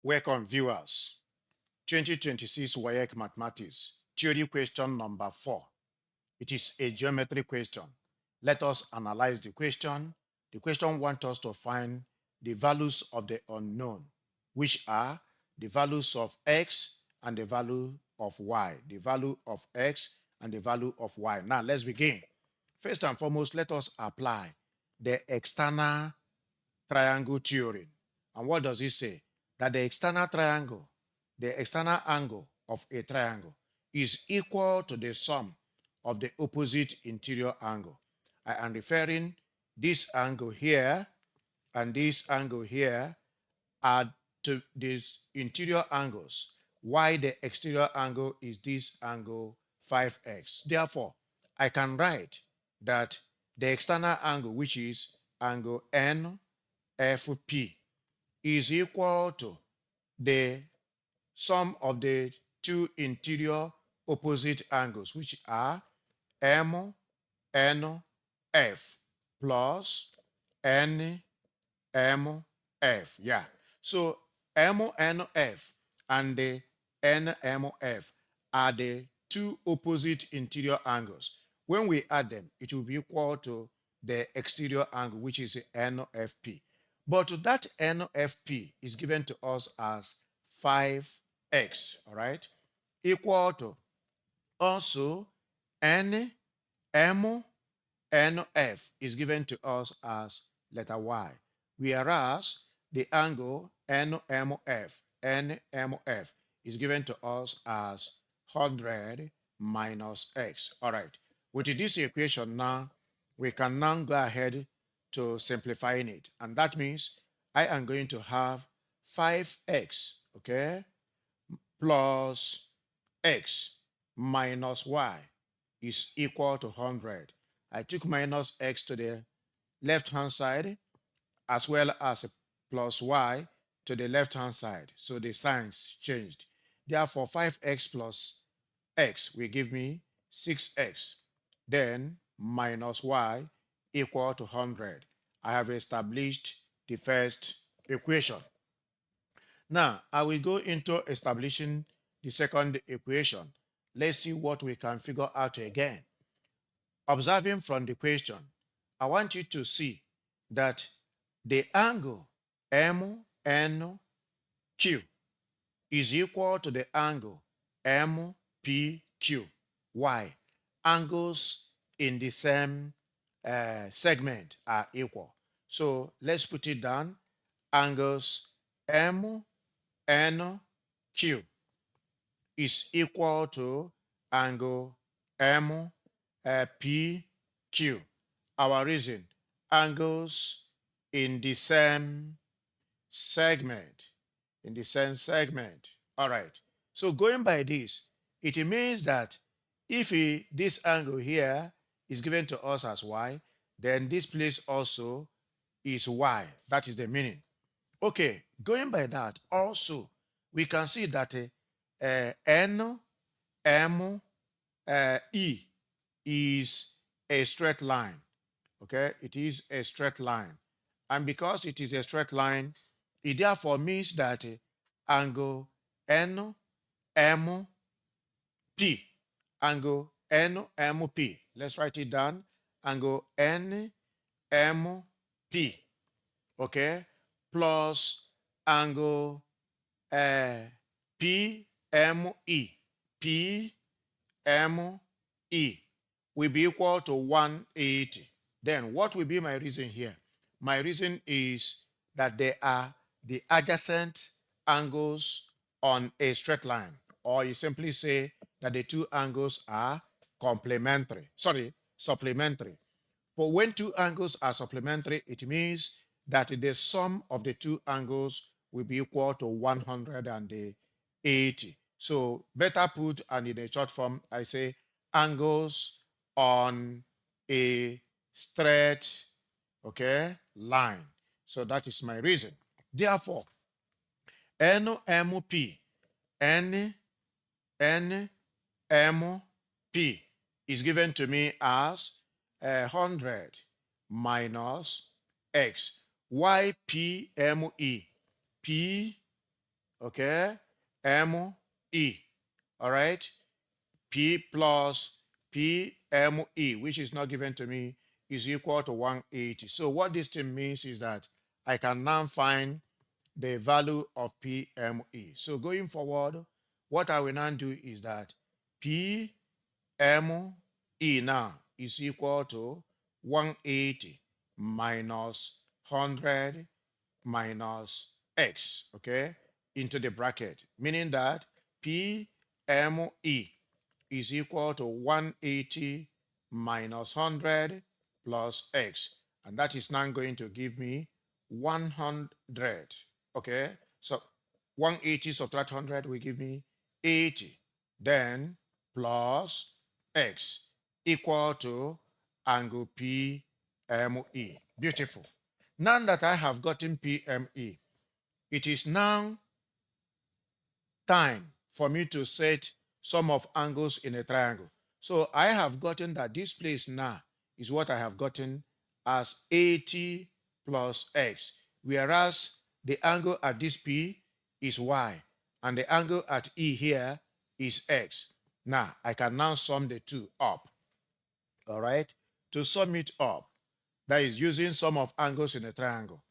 Welcome, viewers. 2026 WAEC Mathematics, theory question number 4. It is a geometry question. Let us analyze the question. The question wants us to find the values of the unknown, which are the values of x and the value of y. The value of x and the value of y. Now, let's begin. First and foremost, let us apply the external triangle theorem. And what does it say? That the external triangle, the external angle of a triangle is equal to the sum of the opposite interior angle. I am referring this angle here and this angle here are to these interior angles, while the exterior angle is this angle 5x. Therefore, I can write that the external angle, which is angle NFP, is equal to the sum of the two interior opposite angles, which are MNF plus NMF. Yeah. So MNF and the NMF are the two opposite interior angles. When we add them, it will be equal to the exterior angle, which is NFP. But that NFP is given to us as 5x, all right, equal to also N M NF is given to us as letter Y, whereas the angle NMF is given to us as 100 minus x. All right. With this equation now, we can now go ahead to simplifying it. And that means I am going to have 5x, okay, plus x minus y is equal to 100. I took minus x to the left-hand side as well as a plus y to the left-hand side. So the signs changed. Therefore, 5x plus x will give me 6x. Then minus y equal to 100. I have established the first equation. Now, I will go into establishing the second equation. Let's see what we can figure out again. Observing from the question, I want you to see that the angle MNQ is equal to the angle MPQ. Why? Angles in the same segment are equal. So let's put it down. Angles MNQ is equal to angle MPQ. Our reason, angles in the same segment. In the same segment. All right. So going by this, it means that if this angle here is given to us as y, then this place also is y. That is the meaning. Okay, going by that, also, we can see that N, M, E is a straight line. Okay, it is a straight line. And because it is a straight line, it therefore means that angle NMP, angle NMP, let's write it down, angle NMP, okay, plus angle PME, PME will be equal to 180. Then what will be my reason here? My reason is that they are the adjacent angles on a straight line, or you simply say that the two angles are complementary, sorry, supplementary. For when two angles are supplementary, it means that the sum of the two angles will be equal to 180. So better put, and in a short form, I say angles on a straight, okay, line. So that is my reason. Therefore, NMP, NMP is given to me as 100 minus x. YPME, P, okay, ME, all right, P plus PME, which is not given to me, is equal to 180. So what this thing means is that I can now find the value of PME. So going forward, what I will now do is that PME now is equal to 180 minus 100 minus X, okay, into the bracket, meaning that PME is equal to 180 minus 100 plus X. And that is now going to give me 100. Okay, so 180 subtract 100 will give me 80. Then plus X equal to angle PME. Beautiful. Now that I have gotten PME, it is now time for me to set sum of angles in a triangle. So I have gotten that this place now is what I have gotten as 80 plus X, whereas the angle at this P is Y and the angle at E here is X. Now I can now sum the two up. All right, to sum it up, that is using sum of angles in a triangle.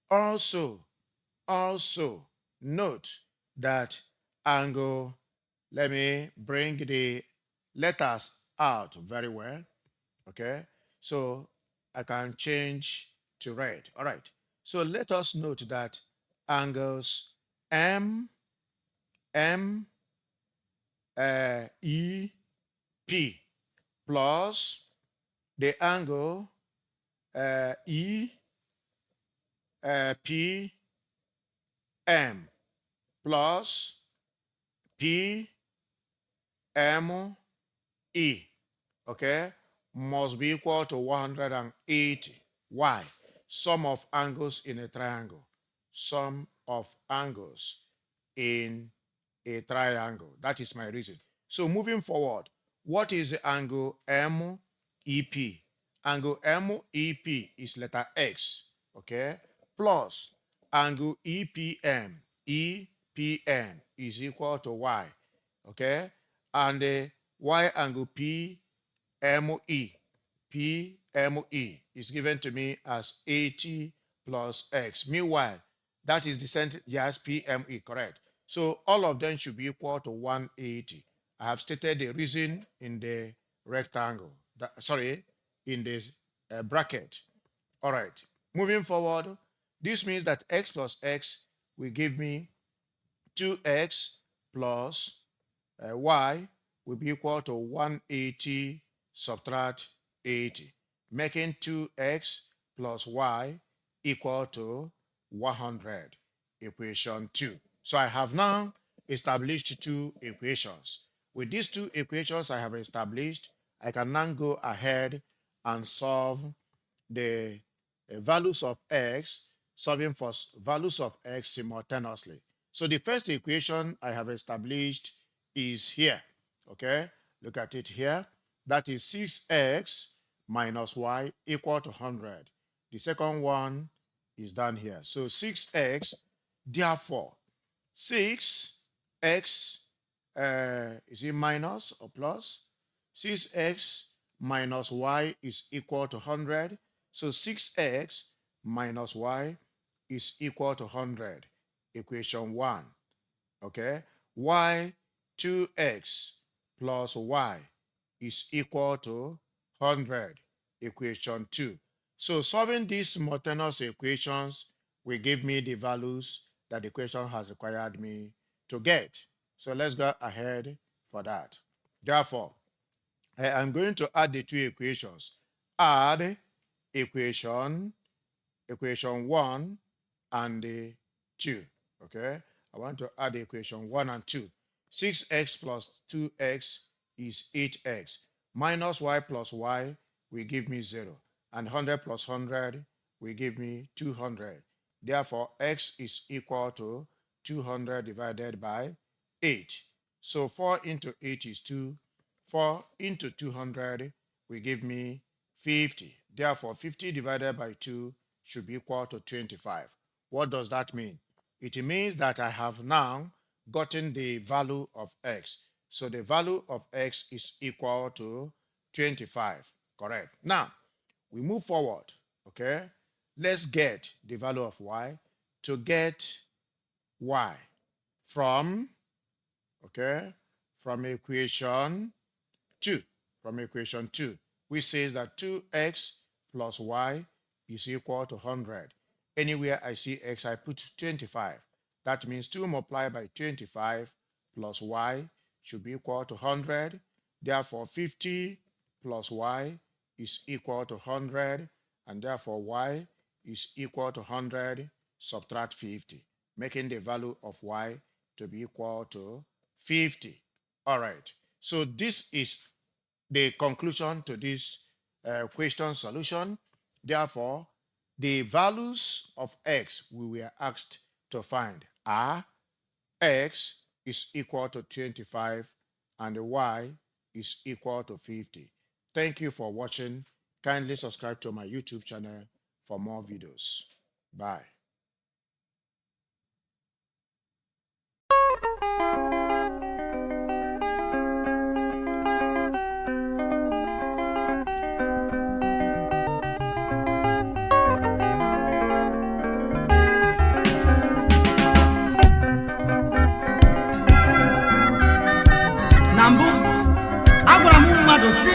Also note that angle, let me bring the letters out very well, okay? So I can change to red. All right. So let us note that angles M, E, P plus the angle E, P, M plus P, M, E, okay, must be equal to 180. Why? Sum of angles in a triangle. Sum of angles in a triangle. That is my reason. So moving forward, what is the angle MEP? Angle MEP is letter X, okay, plus angle EPM is equal to Y, okay, and the Y angle PME is given to me as 80 plus X. Meanwhile, that is the same, yes, PME, correct. So all of them should be equal to 180. I have stated the reason in the rectangle, sorry, in the bracket. All right, moving forward, this means that X plus X will give me 2X plus Y will be equal to 180 subtract 80, making 2X plus Y equal to 100. Equation 2. So I have now established two equations. With these two equations I have established, I can now go ahead and solve the values of X, solving for values of X simultaneously. So the first equation I have established is here, okay? Look at it here. That is 6X minus Y equal to 100. The second one is down here. So 6X, therefore, 6X, is it minus or plus? 6X minus Y is equal to 100. So 6X minus Y is equal to 100. Equation 1. Okay. Y 2X plus Y is equal to 100. Equation 2. So solving these simultaneous equations will give me the values that the equation has required me to get. So let's go ahead for that. Therefore, I am going to add the two equations. Add equation, equation 1 and the 2. Okay, I want to add equation 1 and 2. 6X plus 2X is 8X. Minus Y plus Y will give me 0. And 100 plus 100 will give me 200. Therefore, X is equal to 200 divided by 8. So 4 into 8 is 2. 4 into 200 will give me 50. Therefore, 50 divided by 2 should be equal to 25. What does that mean? It means that I have now gotten the value of x. So the value of x is equal to 25. Correct. Now, we move forward. Okay. Let's get the value of y. To get y from, okay, from equation 2. From equation 2, which says that 2x plus y is equal to 100. Anywhere I see x, I put 25. That means 2 multiplied by 25 plus y should be equal to 100. Therefore, 50 plus y is equal to 100. And therefore, y is equal to 100. Subtract 50, making the value of y to be equal to 50. All right. So this is the conclusion to this question solution. Therefore, the values of x we were asked to find are x is equal to 25 and y is equal to 50. Thank you for watching. Kindly subscribe to my YouTube channel for more videos. Bye. Na mbụ, agwara m mmadụ sị